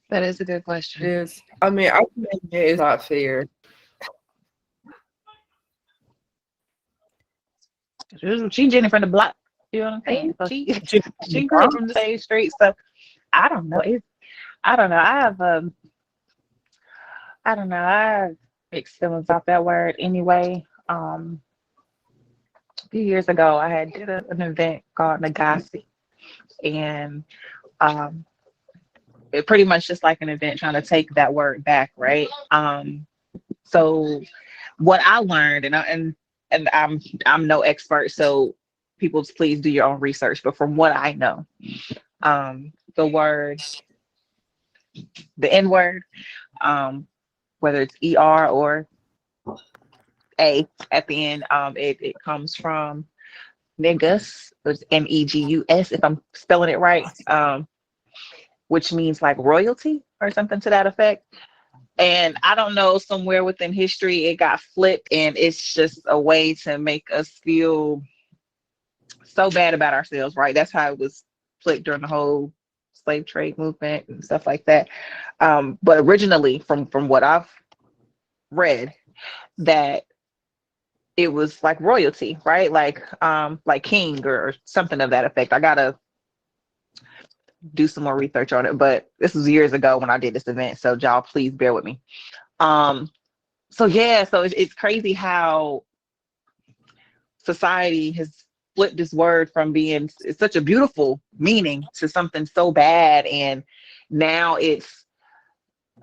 That is a good question. Is I mean, I think it's not fair. She Jenny from the block. You know what I'm saying? So she grew up from the same street. So I don't know. I don't know. I don't know. I have mixed feelings about that word anyway. A few years ago, I had did an event called Nagasi, and um, it pretty much just like an event trying to take that word back, right? So what I learned, and I'm no expert, so people please do your own research. But from what I know, the word, the N word, whether it's ER or A at the end, it comes from negus, it's Negus, if I'm spelling it right, which means like royalty or something to that effect. And I don't know, somewhere within history, it got flipped, and it's just a way to make us feel so bad about ourselves, right? That's how it was flipped during the whole slave trade movement and stuff like that. But originally, from what I've read, that it was like royalty, right? Like king or something of that effect. I gotta do some more research on it, but this was years ago when I did this event, so y'all please bear with me. So yeah, so it's crazy how society has flipped this word from being it's such a beautiful meaning to something so bad, and now it's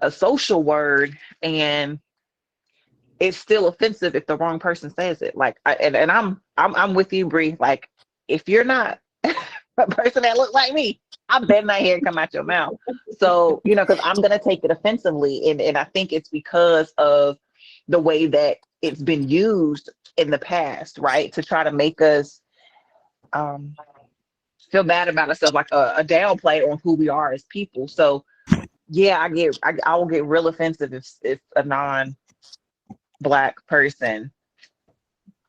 a social word, and it's still offensive if the wrong person says it. Like, I'm with you, Bree. Like, if you're not a person that look like me, I bet not hear it come out your mouth. So, because I'm gonna take it offensively, and I think it's because of the way that it's been used in the past, right? To try to make us feel bad about ourselves, like a downplay on who we are as people. So, yeah, I will get real offensive if a non-Black person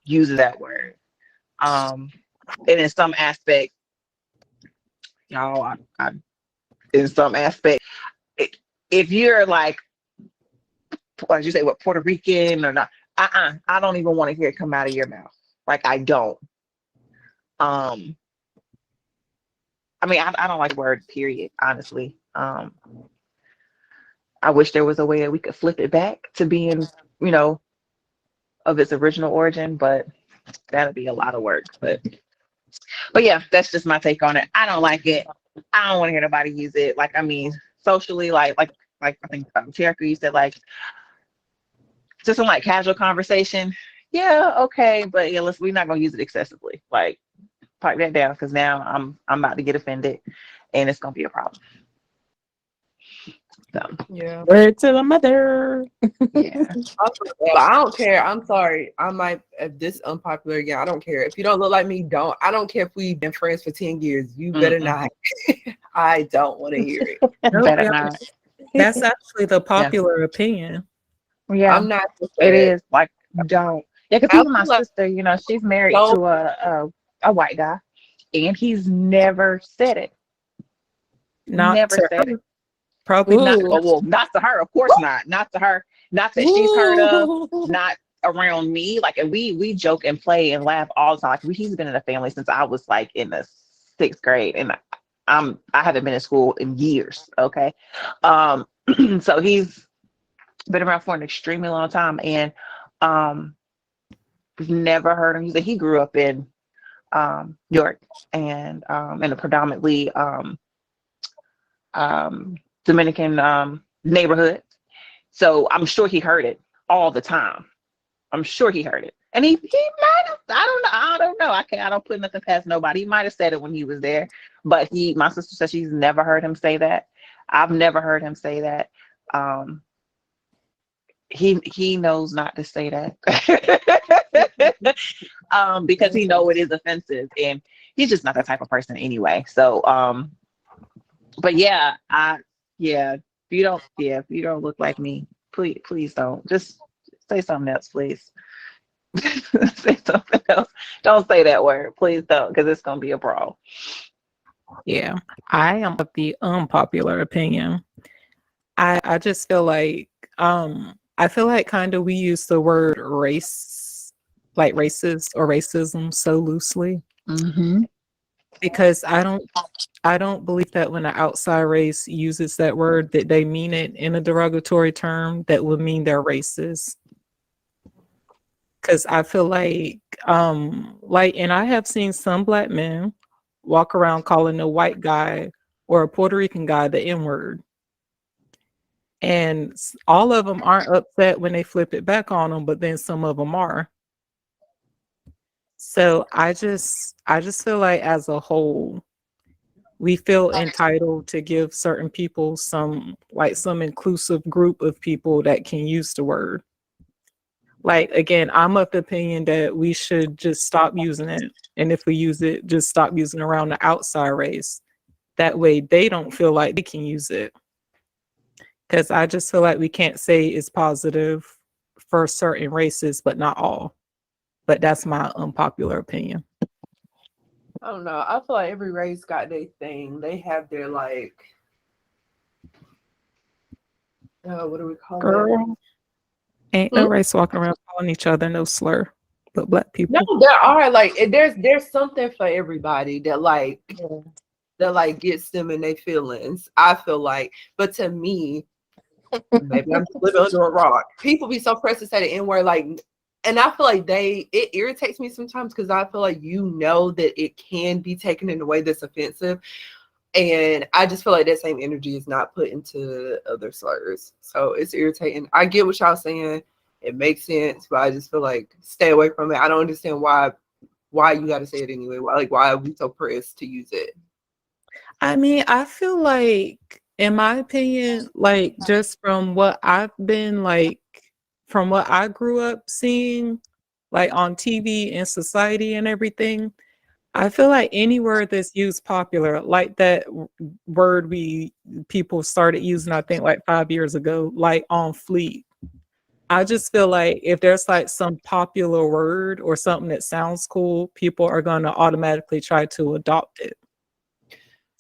uses that word. And in some aspect, y'all, in some aspect, if you're like, as you say, what, Puerto Rican or not, I don't even want to hear it come out of your mouth. Like, I don't. I mean, I don't like word, period, honestly. I wish there was a way that we could flip it back to being, of its original origin, but that'd be a lot of work. But yeah, that's just my take on it. I don't like it. I don't want to hear nobody use it. Like, I mean, socially, like I think Cherokee, you said, like, just in like casual conversation. Yeah, okay, but yeah, we're not gonna use it excessively. Like, pipe that down, because now I'm about to get offended, and it's gonna be a problem. So Yeah. Word to the mother. yeah, I don't care. I'm sorry. I might, if this unpopular again, I don't care. If you don't look like me, don't. I don't care if we've been friends for 10 years. You better not. I don't want to hear it. better not. That's actually the popular opinion. Yeah, I'm not. it is. Like, don't. Yeah, because even my sister, she's married Don't. to a white guy, and he's never said it. Not Never to said her. it. Probably Not, not. well, not to her, of course not. Not to her. Not that she's heard of. Not around me. Like, and we joke and play and laugh all the time. Like, he's been in the family since I was like in the 6th grade, and I haven't been in school in years. Okay, so he's been around for an extremely long time, and we've never heard him use it. He grew up in New York, and in a predominantly Dominican neighborhood. So I'm sure he heard it all the time. I'm sure he heard it. And he might have, I don't know. I don't put nothing past nobody. He might have said it when he was there, but my sister says she's never heard him say that. I've never heard him say that. He knows not to say that. Because he know it is offensive, and he's just not that type of person anyway. So but yeah, if you don't look like me, please don't. Just say something else, please. Say something else. Don't say that word, please don't, because it's gonna be a brawl. Yeah, I am of the unpopular opinion. I just feel like I feel like kind of we use the word race, like racist or racism, so loosely Mm-hmm. because I don't believe that when an outside race uses that word that they mean it in a derogatory term that would mean they're racist. Because I feel like, and I have seen some black men walk around calling a white guy or a Puerto Rican guy the N word. And all of them aren't upset when they flip it back on them, but then some of them are. So I just feel like as a whole, we feel entitled to give certain people some inclusive group of people that can use the word. Like again, I'm of the opinion that we should just stop using it. And if we use it, just stop using it around the outside race. That way they don't feel like they can use it. Because I just feel like we can't say it's positive for certain races, but not all. But that's my unpopular opinion. I don't know. I feel like every race got their thing. They have their like, what do we call it? Girl, ain't no race walking around calling each other no slur, but black people. No, there are like there's something for everybody that like gets them in their feelings. I feel like, but to me, maybe I'm just living under a rock. People be so pressed to say the N word, like, and I feel like it irritates me sometimes because I feel like that it can be taken in a way that's offensive, and I just feel like that same energy is not put into other slurs. So it's irritating. I get what y'all saying. It makes sense, but I just feel like stay away from it. I don't understand why you got to say it anyway. Why are we so pressed to use it? I mean, I feel like, in my opinion, like just from what I've been like, from what I grew up seeing, like on TV and society and everything, I feel like any word that's used popular, like that word people started using, I think like 5 years ago, like on fleek. I just feel like if there's like some popular word or something that sounds cool, people are going to automatically try to adopt it.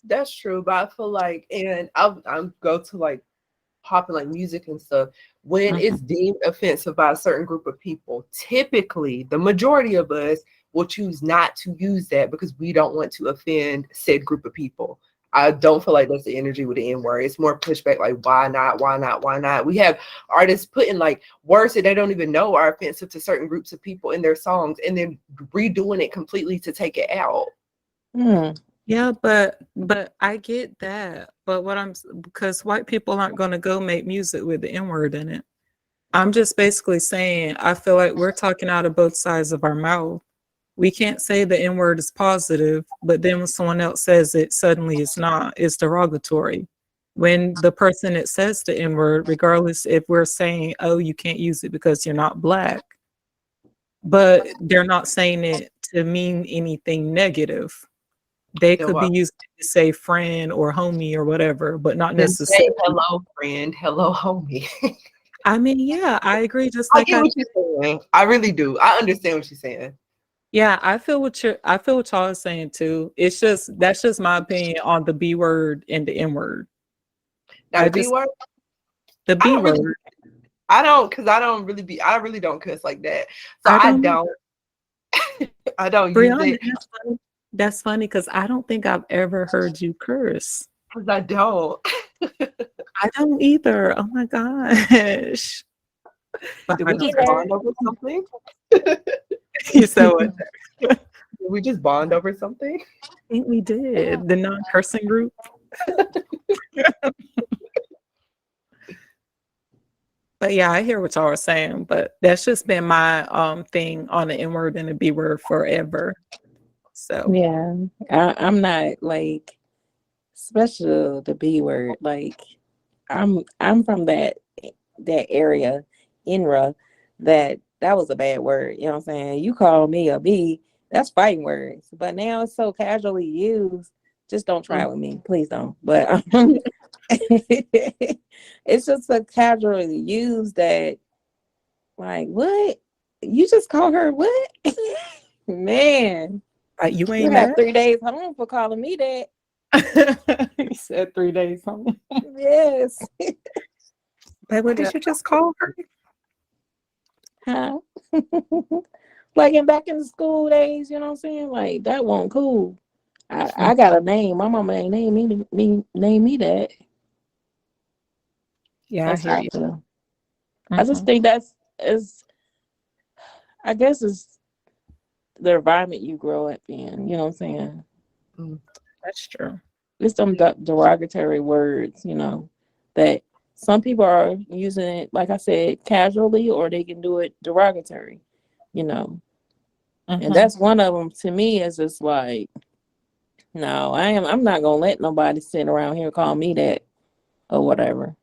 That's true, but I feel like, and I'll go to like popular like music and stuff. When it's deemed offensive by a certain group of people, typically the majority of us will choose not to use that because we don't want to offend said group of people. I don't feel like that's the energy with the N word. It's more pushback, like why not, why not, why not? We have artists putting like words that they don't even know are offensive to certain groups of people in their songs, and then redoing it completely to take it out. Yeah, but I get that. But because white people aren't going to go make music with the N word in it. I'm just basically saying I feel like we're talking out of both sides of our mouth. We can't say the N word is positive, but then when someone else says it, suddenly it's not. It's derogatory. When the person that says the N word, regardless if we're saying, oh, you can't use it because you're not black, but they're not saying it to mean anything negative. They could be used to say friend or homie or whatever, but not Then necessarily. say hello, friend. Hello, homie. I mean, yeah, I agree. Just I like get what you're saying. I really do. I understand what you're saying. yeah, I feel what y'all are saying too. That's just my opinion on the B word and the N word. Now the B word. The B word. I really don't cuss like that. So I don't Brianna, use it. That's funny because I don't think I've ever heard you curse. Because I don't. I don't either. Oh my gosh. Did we just bond over something? You said what? Did we just bond over something? I think we did. The non-cursing group. But yeah, I hear what y'all are saying, but that's just been my thing on the N word and the B word forever. So yeah, I'm not like special the B word. Like I'm from that area, INRA, that was a bad word. You know what I'm saying? You call me a B, that's fighting words. But now it's so casually used. Just don't try it with me, please don't. But it's just so casually used that, like, what? You just call her what? Man, you ain't you mad? have 3 days home for calling me that. You said 3 days home. Yes. Like, what Yeah. did you just call her? Huh? Like back in the school days, you know what I'm saying? Like that wasn't cool. I got a name. My mama ain't name me that. Yeah, I That's hear how I you. feel. I just Mhm. think I guess it's the environment you grow up in. You know what I'm saying? Mm. That's true. It's some derogatory words, that some people are using it, like I said, casually, or they can do it derogatory, you know. And Mhm. that's one of them. To me, is just like, no, I'm not gonna let nobody sit around here call me that or whatever.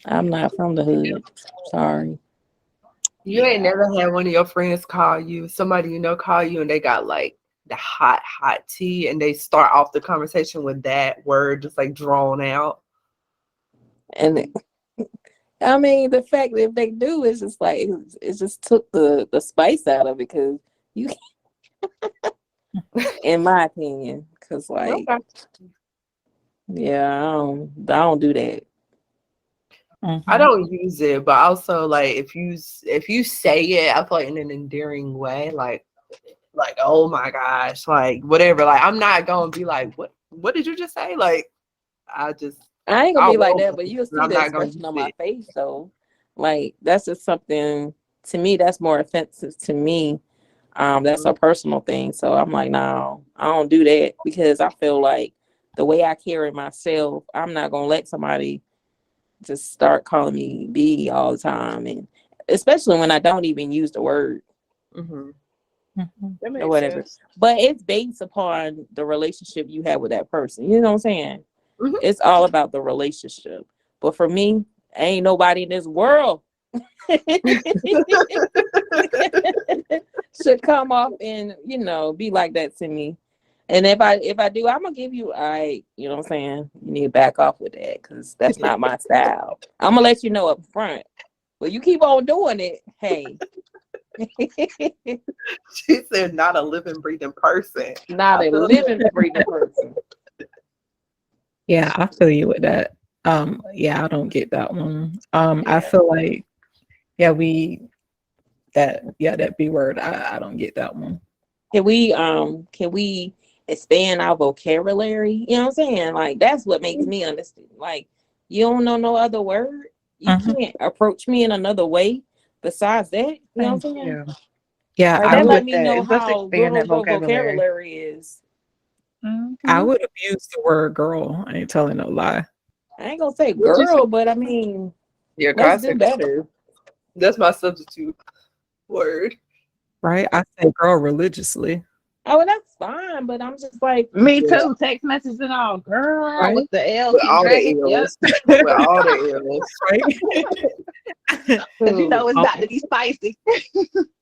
I'm not from the hood. Sorry. You ain't never had one of your friends call you, somebody you know call you, and they got like the hot tea, and they start off the conversation with that word just like drawn out. And I mean, the fact that if they do, it's just like it just took the spice out of it, because you, in my opinion, because like, Okay. yeah, I don't do that. Mhm. I don't use it, but also like if you say it, I feel like in an endearing way, like oh my gosh, like whatever. Like I'm not gonna be like, what did you just say? Like I just I ain't gonna I be like will, that, but you'll but see I'm the not gonna expression use on my it. face. So, like, that's just something, to me, that's more offensive to me. That's a personal thing. So I'm like, no, I don't do that, because I feel like the way I carry myself, I'm not gonna let somebody just start calling me B all the time, and especially when I don't even use the word Mm-hmm. Mhm. That or makes whatever. sense. But it's based upon the relationship you have with that person. You know what I'm saying? Mhm. It's all about the relationship. But for me, ain't nobody in this world should come off and be like that to me. And if I do, I'm gonna give you, you know what I'm saying, you need to back off with that, because that's not my style. I'm gonna let you know up front. But you keep on doing it, hey. She said not a living, breathing person. Not I a feel living, breathing person. Yeah, I feel you with that. Yeah, I don't get that one. I yeah. feel like, yeah, that B word, I don't get that one. Can we expand our vocabulary? You know what I'm saying? Like, that's what makes me understand. Like, you don't know no other word. You Mhm. can't approach me in another way besides that. You know Thank what I'm saying? you. Yeah, Like, I that agree let with me know that. Let's how expand little that your vocabulary. vocabulary is. I Mhm. would have used the word girl. I ain't telling no lie. I ain't gonna say What you say? girl, but I mean, Yeah, let's cause I do said better. that's my substitute word. Right? I say girl religiously. Oh, well, that's fine, but I'm just like, Me Yeah, too. Text messages and all, girl, Right? with the L with keep all dragging. the Yep. L's, with all the L's. Right? Because you know it's about to Um, be spicy.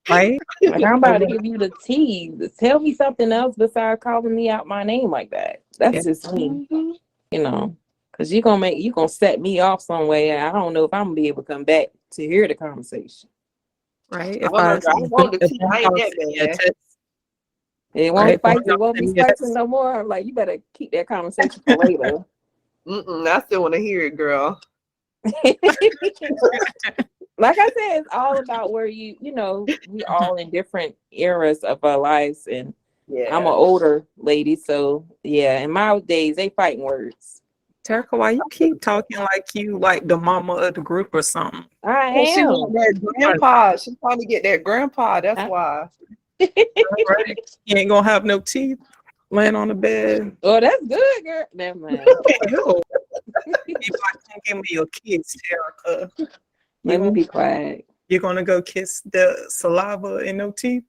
right? like, I'm And about to when, give you the tea. Tell me something else besides calling me out my name like that. yeah, That's just me. Mhm. Because you gonna set me off some way, and I don't know if I'm gonna be able to come back to hear the conversation. right. I don't know, girl. I want the If tea. one I ain't y'all that send me a bad. text, It right? won't If one fight. It y'all won't be send me a spicy text, no more. I'm like, you better keep that conversation for later. I still want to hear it, girl. Like I said, it's all about where we all in different eras of our lives, and I'm an Yeah. older lady, so yeah. In my days, they fighting words. Terica, why you keep talking like you like the mama of the group or something? I Well, she want am. that grandpa. She's trying to get that grandpa. That's why. Right? You ain't gonna have no teeth laying on the bed. Oh, that's good, girl. Never mind. Ew. You like, give me your kiss, Terica. Let me be quiet. You gonna go kiss the saliva and no teeth?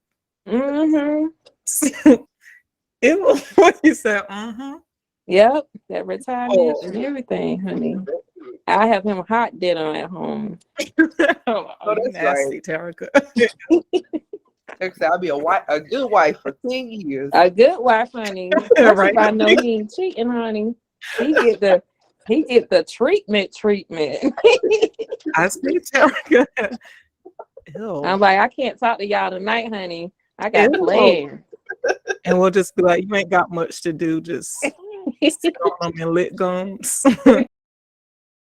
Mm-hmm. Ew. What you said? Mm-hmm. Yep, that retirement Oh. and everything, honey. I have him hot dinner at home. Oh, Oh, you that's right. nasty, Terica. Next, I'll be a good wife for 10 years. A good wife, honey. Especially Right? if I know he ain't cheating, honey. He get the treatment. I see, Terica. Ew. I'm like, I can't talk to y'all tonight, honey. I got Ew. plans. And we'll just be like, you ain't got much to do, just sit on them and lit gums.